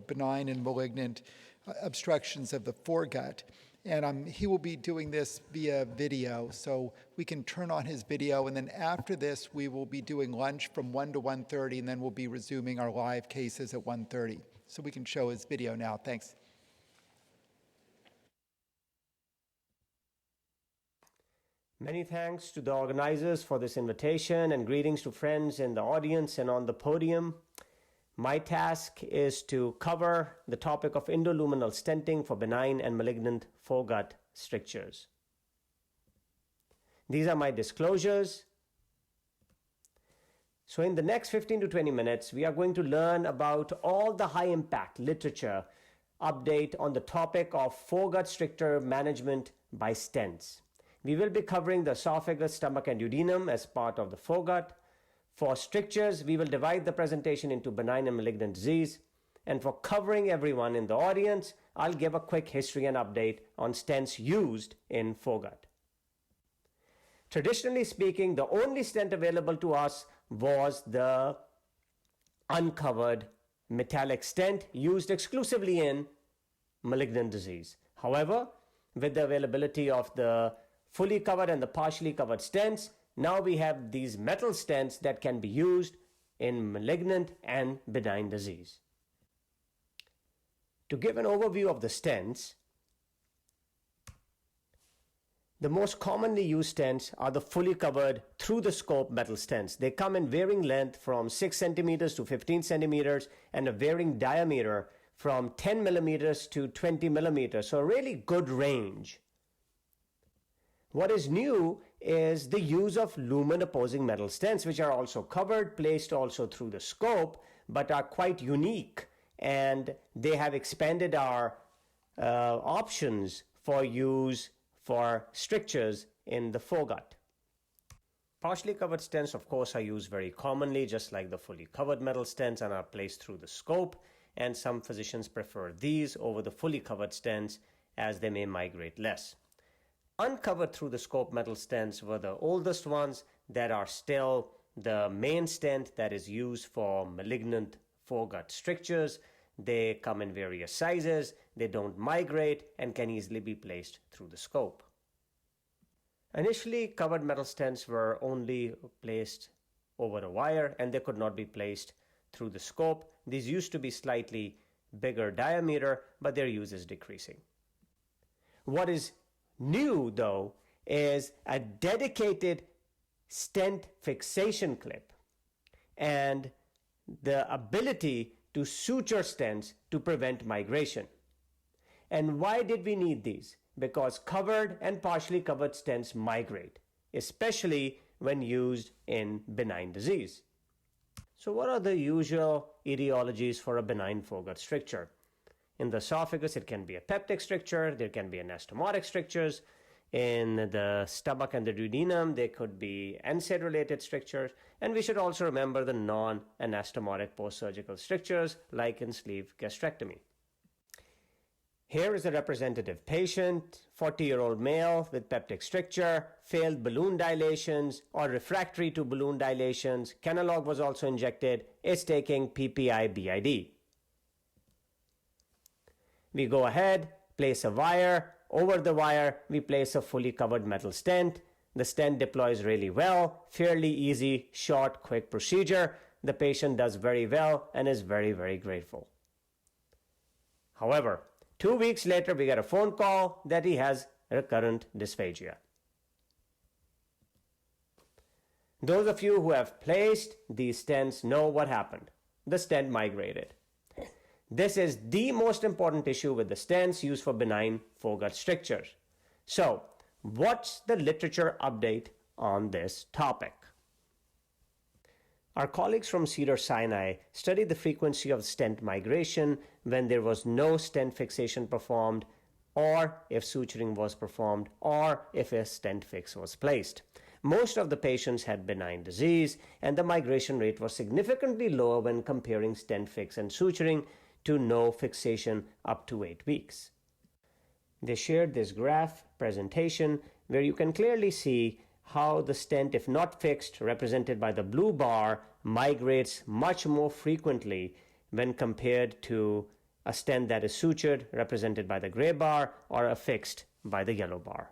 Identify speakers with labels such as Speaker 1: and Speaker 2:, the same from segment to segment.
Speaker 1: benign and malignant obstructions of the foregut. And he will be doing this via video, so we can turn on his video, and then after this, we will be doing lunch from 1 to 1:30, and then we'll be resuming our live cases at 1:30. So we can show his video now. Thanks.
Speaker 2: Many thanks to the organizers for this invitation, and greetings to friends in the audience and on the podium. My task is to cover the topic of endoluminal stenting for benign and malignant foregut strictures. These are my disclosures. So in the next 15 to 20 minutes, we are going to learn about all the high impact literature update on the topic of foregut stricture management by stents. We will be covering the esophagus, stomach, and duodenum as part of the foregut. For strictures, we will divide the presentation into benign and malignant disease. And for covering everyone in the audience, I'll give a quick history and update on stents used in foregut. Traditionally speaking, the only stent available to us was the uncovered metallic stent used exclusively in malignant disease. However, with the availability of the fully covered and the partially covered stents, now we have these metal stents that can be used in malignant and benign disease. To give an overview of the stents, the most commonly used stents are the fully covered through the scope metal stents. They come in varying length from 6 centimeters to 15 centimeters and a varying diameter from 10 millimeters to 20 millimeters, so a really good range. What is new is the use of lumen opposing metal stents, which are also covered, placed also through the scope, but are quite unique, and they have expanded our options for use for strictures in the foregut. Partially covered stents, of course, are used very commonly, just like the fully covered metal stents, and are placed through the scope, and some physicians prefer these over the fully covered stents as they may migrate less. Uncovered through the scope metal stents were the oldest ones that are still the main stent that is used for malignant foregut strictures. They come in various sizes, they don't migrate, and can easily be placed through the scope. Initially, covered metal stents were only placed over a wire, and they could not be placed through the scope. These used to be slightly bigger diameter, but their use is decreasing. What is new, though, is a dedicated stent fixation clip and the ability to suture stents to prevent migration. And why did we need these? Because covered and partially covered stents migrate, especially when used in benign disease. So what are the usual etiologies for a benign foregut stricture? In the esophagus, it can be a peptic stricture, there can be anastomotic strictures. In the stomach and the duodenum, there could be NSAID-related strictures. And we should also remember the non-anastomotic post-surgical strictures, like in sleeve gastrectomy. Here is a representative patient, 40-year-old male with peptic stricture, failed balloon dilations or refractory to balloon dilations. Kenalog was also injected, is taking PPI-BID. We go ahead, place a wire. Over the wire, we place a fully covered metal stent. The stent deploys really well, fairly easy, short, quick procedure. The patient does very well and is very, very grateful. However, 2 weeks later, we get a phone call that he has recurrent dysphagia. Those of you who have placed these stents know what happened. The stent migrated. This is the most important issue with the stents used for benign foregut strictures. So, what's the literature update on this topic? Our colleagues from Cedars-Sinai studied the frequency of stent migration when there was no stent fixation performed, or if suturing was performed, or if a stent fix was placed. Most of the patients had benign disease, and the migration rate was significantly lower when comparing stent fix and suturing to no fixation up to 8 weeks. They shared this graph presentation where you can clearly see how the stent, if not fixed, represented by the blue bar, migrates much more frequently when compared to a stent that is sutured, represented by the gray bar, or affixed by the yellow bar.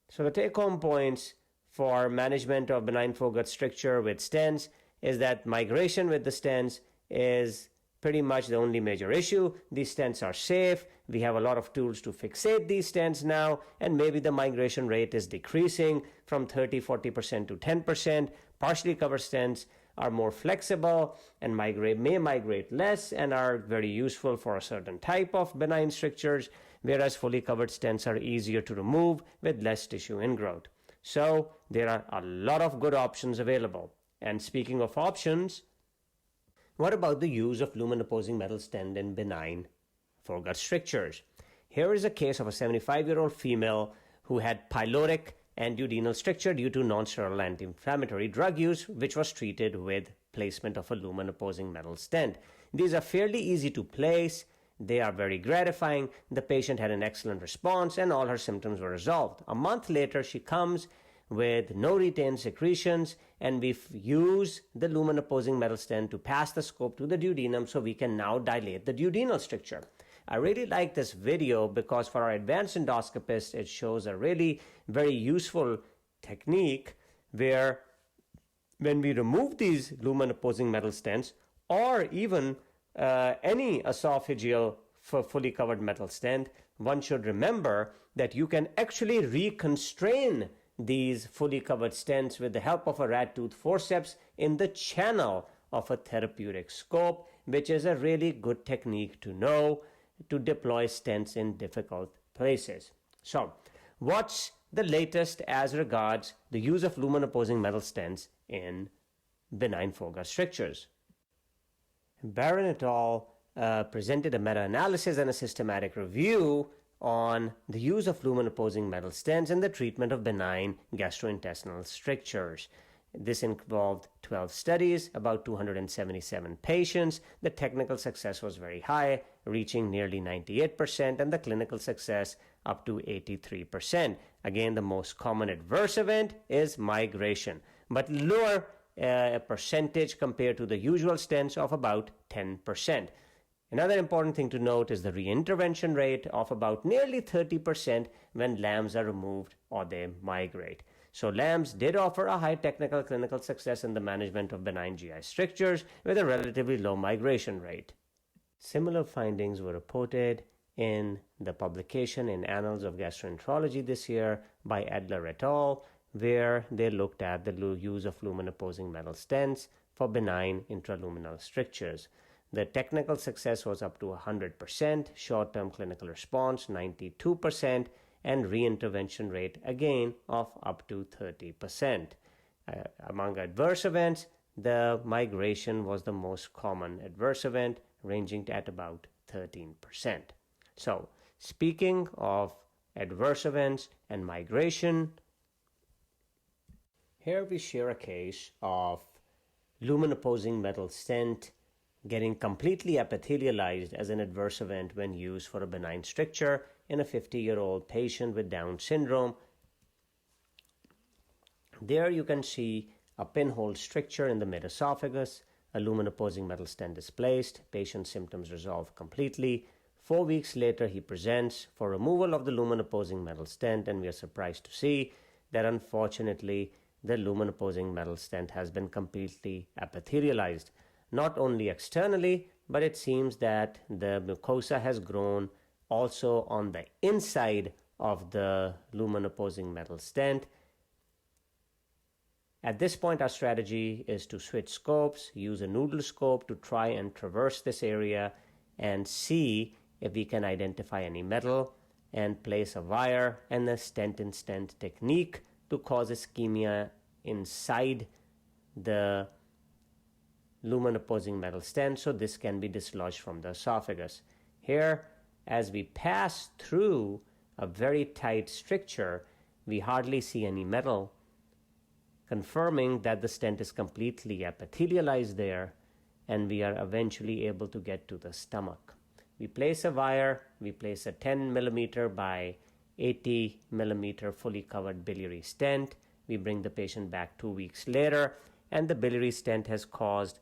Speaker 2: So the take-home points for management of benign foregut stricture with stents is that migration with the stents is pretty much the only major issue. These stents are safe. We have a lot of tools to fixate these stents now, and maybe the migration rate is decreasing from 30-40% to 10%. Partially covered stents are more flexible and may migrate less and are very useful for a certain type of benign strictures, whereas fully covered stents are easier to remove with less tissue ingrowth. So there are a lot of good options available. And speaking of options, what about the use of lumen-opposing metal stent in benign foregut strictures? Here is a case of a 75-year-old female who had pyloric and duodenal stricture due to non-steroidal anti-inflammatory drug use, which was treated with placement of a lumen-opposing metal stent. These are fairly easy to place. They are very gratifying. The patient had an excellent response and all her symptoms were resolved. A month later, she comes with no retained secretions, and we use the lumen-opposing metal stent to pass the scope to the duodenum so we can now dilate the duodenal stricture. I really like this video because for our advanced endoscopists, it shows a really very useful technique where when we remove these lumen-opposing metal stents, or even any esophageal fully covered metal stent, one should remember that you can actually reconstrain these fully covered stents with the help of a rat tooth forceps in the channel of a therapeutic scope, which is a really good technique to know to deploy stents in difficult places. So, what's the latest as regards the use of lumen-opposing metal stents in benign foregut strictures? Barron et al. Presented a meta-analysis and a systematic review on the use of lumen-opposing metal stents in the treatment of benign gastrointestinal strictures. This involved 12 studies, about 277 patients. The technical success was very high, reaching nearly 98%, and the clinical success up to 83%. Again, the most common adverse event is migration, but lower percentage compared to the usual stents of about 10%. Another important thing to note is the reintervention rate of about nearly 30% when LAMs are removed or they migrate. So LAMs did offer a high technical clinical success in the management of benign GI strictures with a relatively low migration rate. Similar findings were reported in the publication in Annals of Gastroenterology this year by Adler et al., where they looked at the use of lumen-opposing metal stents for benign intraluminal strictures. The technical success was up to 100%, short-term clinical response 92%, and reintervention rate again of up to 30%. Among adverse events, the migration was the most common adverse event, ranging at about 13%. So, speaking of adverse events and migration, here we share a case of lumen-opposing metal stent getting completely epithelialized as an adverse event when used for a benign stricture in a 50-year-old patient with Down syndrome. There you can see a pinhole stricture in the mid-esophagus. A lumen-opposing metal stent is placed. Patient's symptoms resolve completely. 4 weeks later, he presents for removal of the lumen-opposing metal stent, and we are surprised to see that unfortunately the lumen-opposing metal stent has been completely epithelialized. Not only externally, but it seems that the mucosa has grown also on the inside of the lumen-opposing metal stent. At this point, our strategy is to switch scopes, use a noodle scope to try and traverse this area and see if we can identify any metal and place a wire and a stent-in-stent technique to cause ischemia inside the lumen-opposing metal stent, so this can be dislodged from the esophagus. Here, as we pass through a very tight stricture, we hardly see any metal, confirming that the stent is completely epithelialized there, and we are eventually able to get to the stomach. We place a wire, we place a 10 millimeter by 80 millimeter fully covered biliary stent. We bring the patient back 2 weeks later, and the biliary stent has caused,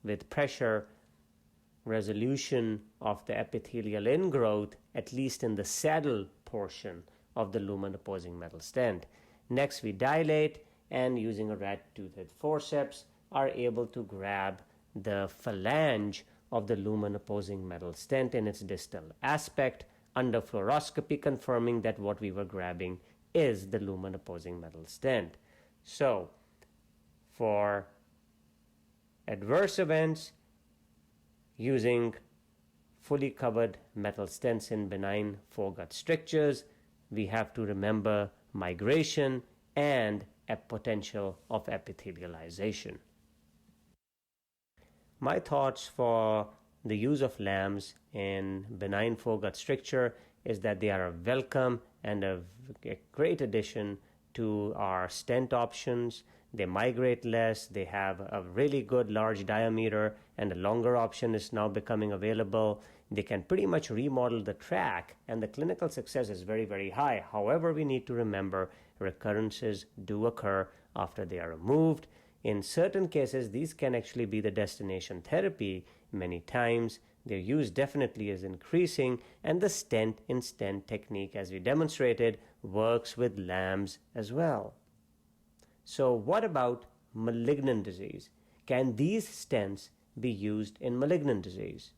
Speaker 2: with pressure, resolution of the epithelial ingrowth, at least in the saddle portion of the lumen opposing metal stent. Next, we dilate and using a rat-toothed forceps are able to grab the phalange of the lumen opposing metal stent in its distal aspect under fluoroscopy, confirming that what we were grabbing is the lumen opposing metal stent. So, for adverse events, using fully covered metal stents in benign foregut strictures, we have to remember migration and a potential of epithelialization. My thoughts for the use of LAMs in benign foregut stricture is that they are a welcome and a great addition to our stent options. They migrate less, they have a really good large diameter, and a longer option is now becoming available. They can pretty much remodel the track, and the clinical success is very, very high. However, we need to remember recurrences do occur after they are removed. In certain cases, these can actually be the destination therapy. Many times, their use definitely is increasing, and the stent in stent technique, as we demonstrated, works with LAMs as well. So what about malignant disease? Can these stents be used in malignant disease?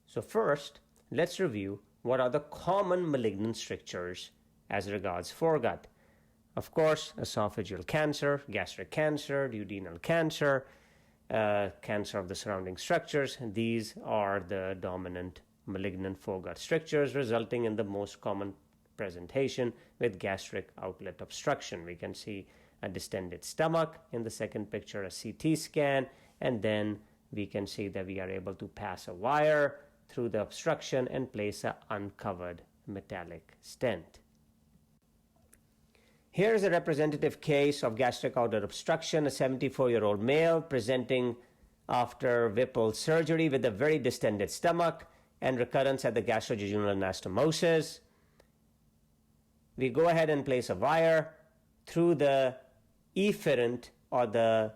Speaker 2: So first, let's review what are the common malignant strictures as regards foregut. Of course, esophageal cancer, gastric cancer, duodenal cancer, cancer of the surrounding structures. These are the dominant malignant foregut strictures, resulting in the most common presentation with gastric outlet obstruction. We can see a distended stomach in the second picture, a CT scan, and then we can see that we are able to pass a wire through the obstruction and place an uncovered metallic stent. Here is a representative case of gastric outlet obstruction, a 74-year-old male presenting after Whipple surgery with a very distended stomach and recurrence at the gastrojejunal anastomosis. We go ahead and place a wire through the efferent or the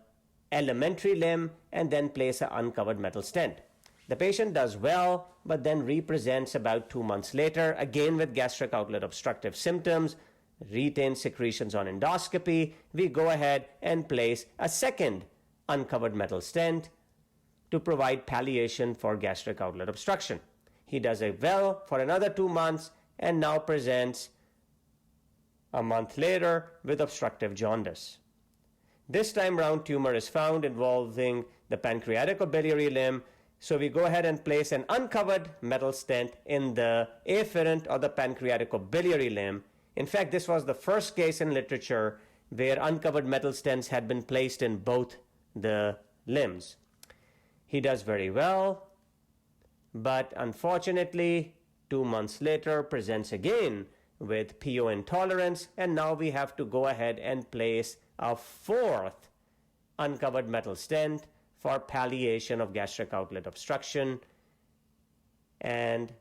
Speaker 2: elementary limb and then place an uncovered metal stent. The patient does well, but then represents about 2 months later, again with gastric outlet obstructive symptoms, retained secretions on endoscopy. We go ahead and place a second uncovered metal stent to provide palliation for gastric outlet obstruction. He does it well for another 2 months and now presents a month later with obstructive jaundice. This time round, tumor is found involving the pancreatic or biliary limb, so we go ahead and place an uncovered metal stent in the afferent or the pancreatic or biliary limb. In fact, this was the first case in literature where uncovered metal stents had been placed in both the limbs. He does very well, but unfortunately, 2 months later presents again with PO intolerance, and now we have to go ahead and place a fourth uncovered metal stent for palliation of gastric outlet obstruction. And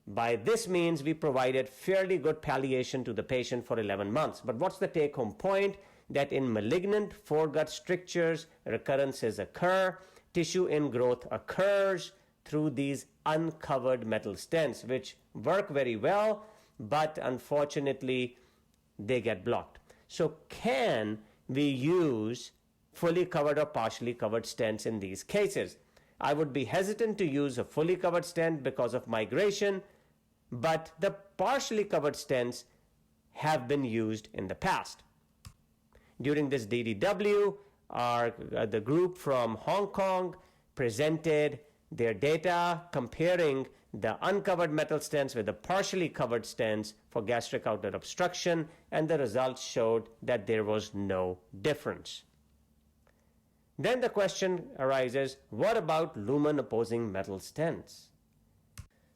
Speaker 2: by this means, we provided fairly good palliation to the patient for 11 months. But what's the take-home point? That in malignant foregut strictures, recurrences occur, tissue ingrowth occurs through these uncovered metal stents, which work very well, but unfortunately, they get blocked. So can we use fully covered or partially covered stents in these cases? I would be hesitant to use a fully covered stent because of migration, but the partially covered stents have been used in the past. During this DDW, the group from Hong Kong presented their data comparing the uncovered metal stents with the partially covered stents for gastric outlet obstruction, and the results showed that there was no difference. Then the question arises, what about lumen opposing metal stents?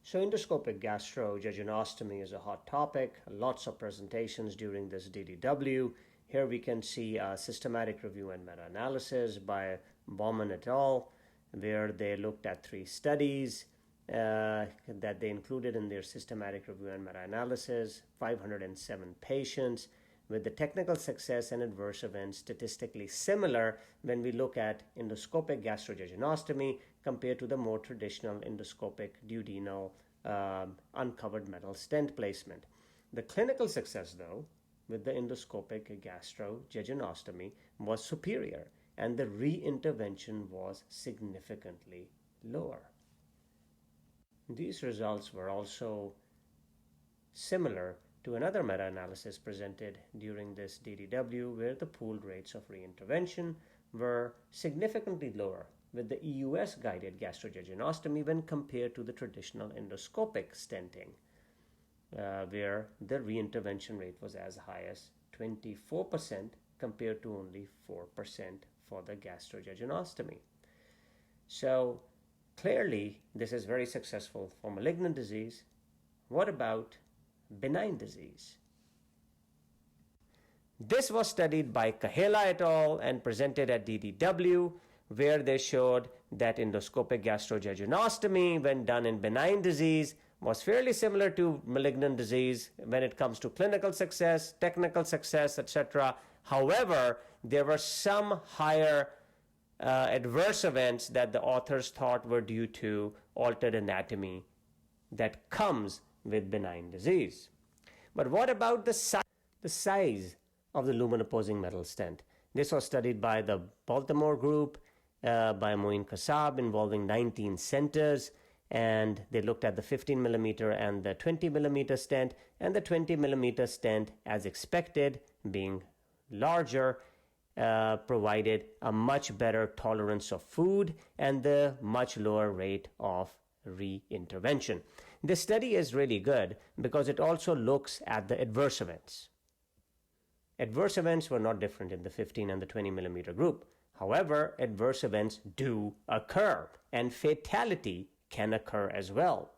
Speaker 2: So endoscopic gastrojejunostomy is a hot topic, lots of presentations during this DDW. Here we can see a systematic review and meta-analysis by Baumann et al., where they looked at 3 studies that they included in their systematic review and meta-analysis, 507 patients with the technical success and adverse events statistically similar when we look at endoscopic gastrojejunostomy compared to the more traditional endoscopic duodenal uncovered metal stent placement. The clinical success, though, with the endoscopic gastrojejunostomy was superior, and the re-intervention was significantly lower. These results were also similar to another meta-analysis presented during this DDW, where the pooled rates of re-intervention were significantly lower with the EUS guided gastrojejunostomy when compared to the traditional endoscopic stenting, where the re-intervention rate was as high as 24% compared to only 4% for the gastrojejunostomy. So clearly, this is very successful for malignant disease. What about benign disease? This was studied by Kahela et al. And presented at DDW, where they showed that endoscopic gastrojejunostomy, when done in benign disease, was fairly similar to malignant disease when it comes to clinical success, technical success, etc. However, there were some higher adverse events that the authors thought were due to altered anatomy that comes with benign disease. But what about the size of the lumen opposing metal stent? This was studied by the Baltimore group, by Moin Kassab, involving 19 centers, and they looked at the 15 millimeter and the 20 millimeter stent, and the 20 millimeter stent, as expected, being larger, provided a much better tolerance of food and the much lower rate of re-intervention. This study is really good because it also looks at the adverse events. Adverse events were not different in the 15 and the 20 millimeter group. However, adverse events do occur, and fatality can occur as well.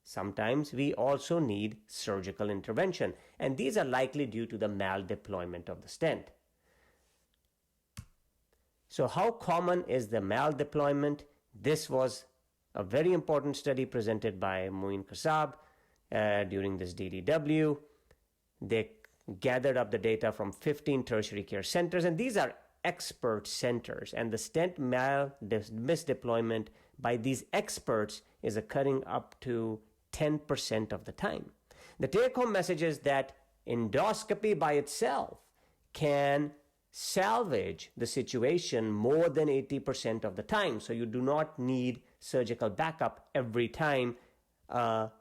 Speaker 2: Sometimes we also need surgical intervention, and these are likely due to the mal-deployment of the stent. So how common is the mal-deployment? This was a very important study presented by Moin Kassab during this DDW. They gathered up the data from 15 tertiary care centers, and these are expert centers, and the stent misdeployment by these experts is occurring up to 10% of the time. The take-home message is that endoscopy by itself can salvage the situation more than 80% of the time, so you do not need surgical backup every time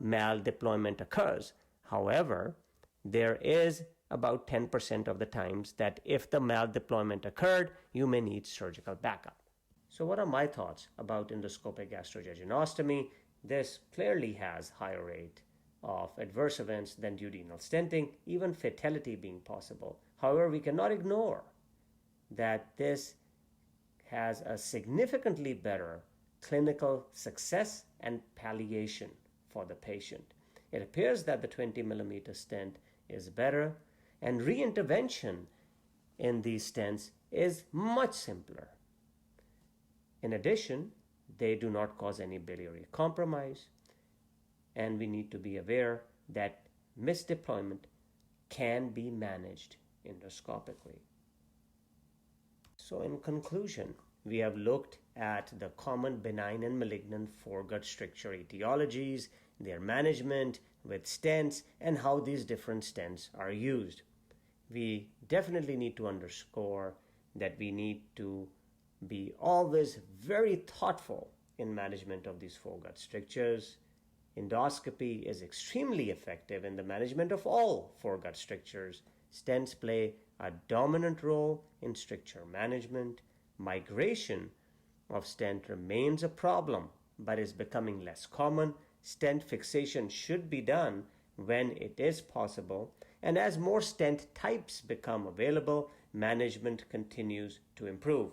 Speaker 2: mal-deployment occurs. However, there is about 10% of the times that if the mal-deployment occurred, you may need surgical backup. So what are my thoughts about endoscopic gastrojejunostomy? This clearly has higher rate of adverse events than duodenal stenting, even fatality being possible. However, we cannot ignore that this has a significantly better clinical success and palliation for the patient. It appears that the 20 millimeter stent is better, and re-intervention in these stents is much simpler. In addition, they do not cause any biliary compromise, and we need to be aware that misdeployment can be managed endoscopically. So in conclusion, we have looked at the common benign and malignant foregut stricture etiologies, their management with stents, and how these different stents are used. We definitely need to underscore that we need to be always very thoughtful in management of these foregut strictures. Endoscopy is extremely effective in the management of all foregut strictures. Stents play a dominant role in stricture management. Migration of stent remains a problem, but is becoming less common. Stent fixation should be done when it is possible, and as more stent types become available, management continues to improve.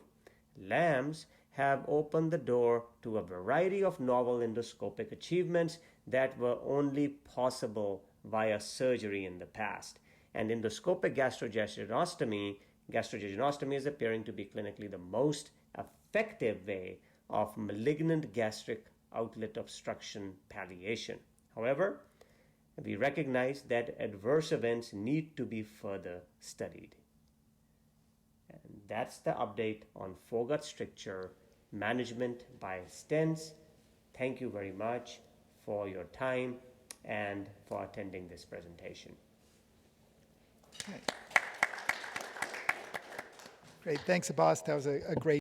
Speaker 2: LAMS have opened the door to a variety of novel endoscopic achievements that were only possible via surgery in the past. And endoscopic gastrojejunostomy is appearing to be clinically the most effective way of malignant gastric outlet obstruction palliation. However, We recognize that adverse events need to be further studied. And that's the update on foregut stricture management by stents. Thank you very much for your time and for attending this presentation.
Speaker 1: Okay. Great. Thanks, Abbas. That was a great